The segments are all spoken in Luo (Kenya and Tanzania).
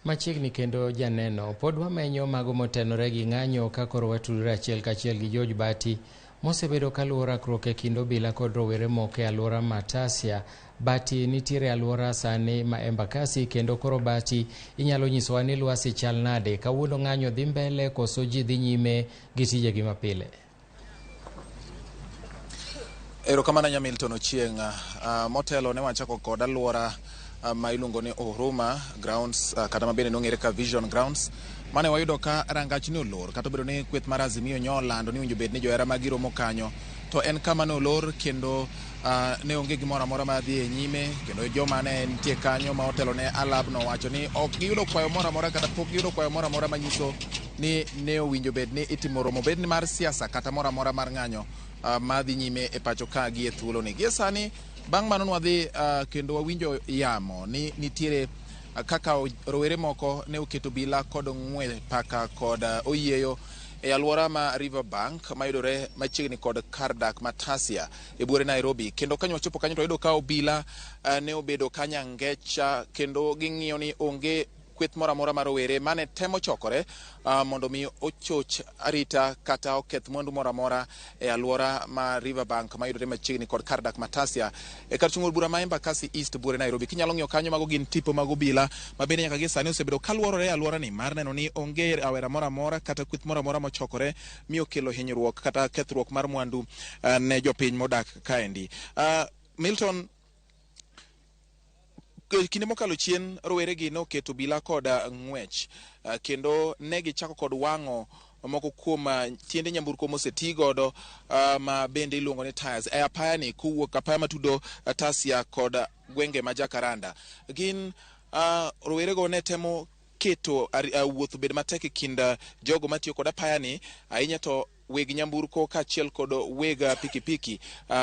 Machiegni kendo janeno pod wamenyo mago motenore gi ng'anyo ka koro watudore achiel kachiel gi George Bati mosebedo kaluwo rakruok e kind obila kod rowere moko e alwora Matasia. Bati nitiere alwora sani ma Embakasi, kendo koro Bati inyalo nyisowa ni lwasi chal nade kawuono? Ng'anyo dhi mbele koso ji dhi nyime gi tijegi mapile? Erokamano Nyamilton Ochieng'. Motelo ne wachako kod alwora ma iluongo ni Huruma Grounds kata mabende nong'ere ka Vision Grounds, mane wayudo ka rangach ni olor, kata obedo ni kweth mar Azimio nyolando ni winjo bed ni johera magiromo kanyo, to en kama ne olor kendo ne onge gimoro amora ma dhi e nyime, kendo joma ne nitie kanyo ma otelo ne alabno wacho ni ok giyudo kwayo moro amora kata pok giyudo kwayo moro amora manyiso ni ne owinjo bed ni itimo romo bed ni mar siasa kata moro amora mar ng'anyo ma dhi nyime e pacho ka gi e thuolo ni. Gie sani bang' mano nwadhi kendo wawinjo yamo ni nitiere kaka rowere moko ne oketo bila kod ng'we paka kod oyieyo e alwora ma Riverbank mayudore machiegni kod kar dak Matasia e buore Nairobi. Kendo kanyo wachopo kanyo to wayudo ka obila ne obedo kanyangecha kendo ging'iyo ni onge kweth moro amora mar rowere mane temo chokore mondo mi ochoch arita kata oketh mwandu moro amora e alwora ma Riverbank mayudore machiegni kod kar dak Matasia e kar chung'o bura ma Embakasi East buore Nairobi. Kinyalo ng'iyo kanyo, mago gin tipo mag obila ma bende nyaka gie sani osebedo kaluorore e alwora ni mar neno ni onge rawera moro amora kata kweth moro amora mochokore mi okelo hinyruok kata kethruok mar mwandu ne jopiny modak kaendi. Milton, kinde mokalo chien rowere gi noketo bila kod ng'wech kendo ne gichako kod wang'o moko kuom tiende nyamburko moseti godo ma bende iluongo ni tires e apaya ni kowuok apaya matudo Tasia kod gwenge ma Jakaranda. Gin rowere go ne temo keto wuoth bed matek e kind jogo matiyo kod apaya ni, ahinya to weg nyamburko kaachiel kod weg pikipiki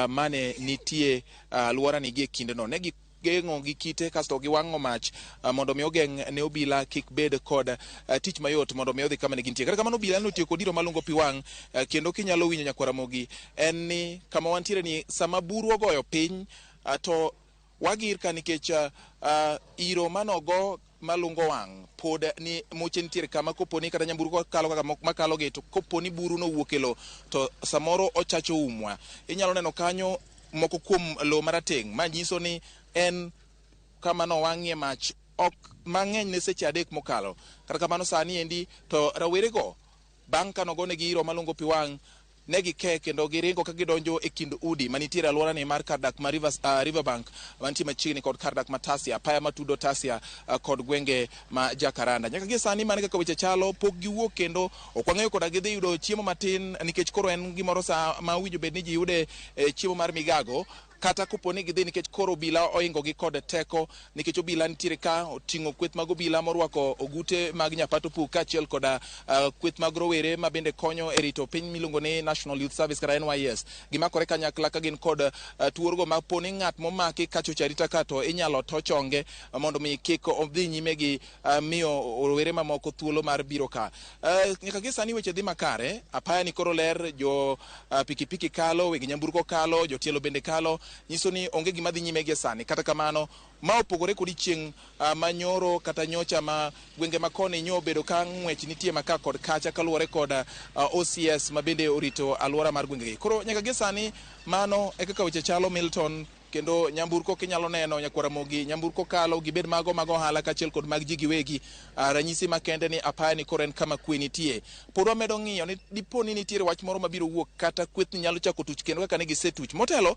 mane nitie alwora ni gie kindeno. Ne geng'o gi kite kasto giwang'o mach mondo mi ogeng' ne obila kik bed kod tich mayot mondo mi odhi kama ne gintie. Kata kamano obila notiyo kod iro malungo pi wang' kendo kinyalo winjo Nyakwaramogi en ni kama wantiere ni sama buru ogoyo piny to wagir ka nikech iro manogo malungo wang' pod ni muche nitiere kama koponi kata nyamburko kalo kaka makalo gi to koponi buru no wuok e lo to samoro ochacho umwa. Inyalo neno kanyo moko kuom lo marateng' ma nyiso ni en kama no wang'ie mach ok mang'eny ne seche 3 mokalo. Kata kamano sani endi to rawere go bang' kanogone gi iro malungo pi wang' ne gike kendo giringo ka gidonjo e kind udi manitiere alwora ni mar kar dak ma Riverbank mantie machiegni kod kar dak Matasia, apaya matudo Tasia kod gwenge ma Jakaranda. Nyaka gie sani mane kaka weche chalo pok giwuok kendo ok wang'eyo koda gidhi yudo chiemo matin nikech koro en gimoro sa ma winjo bed ni ji yude chiemo mar migago, kata koponi gidhi nikech koro obila oingo gi kod teko nikech obila nitiere ka oting'o kweth mag obila morwako ogute mag nyapato pu kaachiel kod kweth mag rowere ma bende konyo e rito piny miluongo ni National Youth Service kata NYS. Gimakore kanyakla ka gin kod tuorgo ma poni ng'at momaki kachocho arita ka to inyalo to chonge mondo mi kik odhi nyime gi miyo rowere mamoko thuolo mar biro ka. Nyaka gie sani weche dhi makare, apaya ni koro ler, jo pikipiki kalo, weg nyamburko kalo, jotielo bende kalo, nyiso ni onge gima dhi nyime gie sani. Kata kamano ma opogore kod chieng' manyoro kata nyocha ma gwenge makoni nyo bedo ka ng'wech nitie maka kod kacha kaluwore kod OCS ma bende orito alwora mar gwengegi. Koro nyaka gie sani mano e kaka weche chalo, Milton. Kendo nyamburko kinyalo neno Nyakwaramogi, nyamburko kalo gibed mago mag ohala kaachiel kod mag ji giwegi. Ranyisi makende ni apaya ni koro en kama kwe nitie. Pod wamedo ng'iyo ni diponi nitiere wach moro mabiro wuok kata kweth ni nyalo chako tuch kendo kaka ne gisetuch. Motelo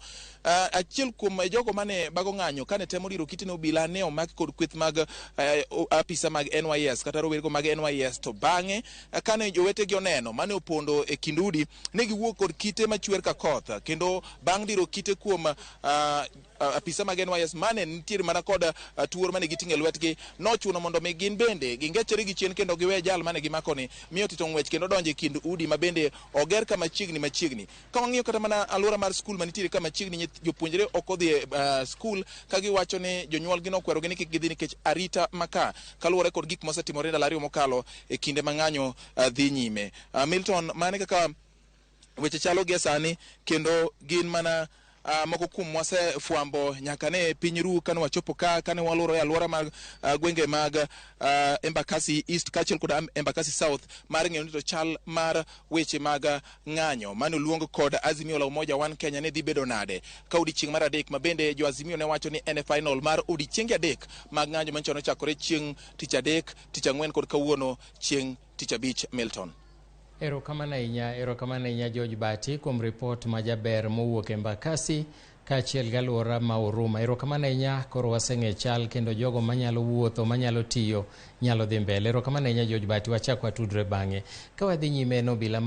achiel kuom jogo mane bago ng'anyo kane temo diro kitine obila ne omaki kod kweth mag apisa mag NYS kata rowergo mag NYS, to bang'e kane jowetegi oneno mane opondo e kind udi ne giwuok kod kite machwer ka koth, kendo bang' diro kite kuom apisa mag NYS mane nitiere mana kod tuor mane giting'e lwetgi, nochuno mondo mi gin bende gingechre gi chien kendo giwe jal mane gimakoni miyo tito ng'wech kendo donjo e kind udi ma bende oger ka machiegni. Ka wang'iyo kata mana alwora mar skul manitiere ka machiegni, jopuonjre ok odhi e skul ka giwacho ni jonyuol gi nokwerogi ni kik gidhi nikech arita maka kaluwore kod gik mosetimore ndalo 2 mokalo e kinde ma ng'anyo dhi nyime. Milton, mane kaka weche chalo gie sani, kendo gin mana moko kuom wasefwambo nyaka ne piny ru kane wachopo kane waluro e alwora mag gwenge mag Embakasi East kaachiel kod Embakasi South mar ng'eyo ni to chal mar weche mag ng'anyo mane oluong kod Azimio la Umoja One Kenya ne dhi bedo nade ka odiechieng' mar adek, ma bende jo Azimio ne wacho ni en final mar odiechienge adek mag ng'anyo manchon ochakore chieng' tich adek, tich ang'wen kod kawuono chieng' tich abich. Milton. Erokamano ahinya George Bati kuom ripot majaber mowuok Embakasi kaachiel gi alwora ma Huruma. Erokamano ahinya, koro waseng'e chal kendo jogo manyalo wuotho, manyalo tiyo, nyalo dhi mbele. Erokamano ahinya George Bati, wachak watudre bang'e. Ka wadhi nyime, obila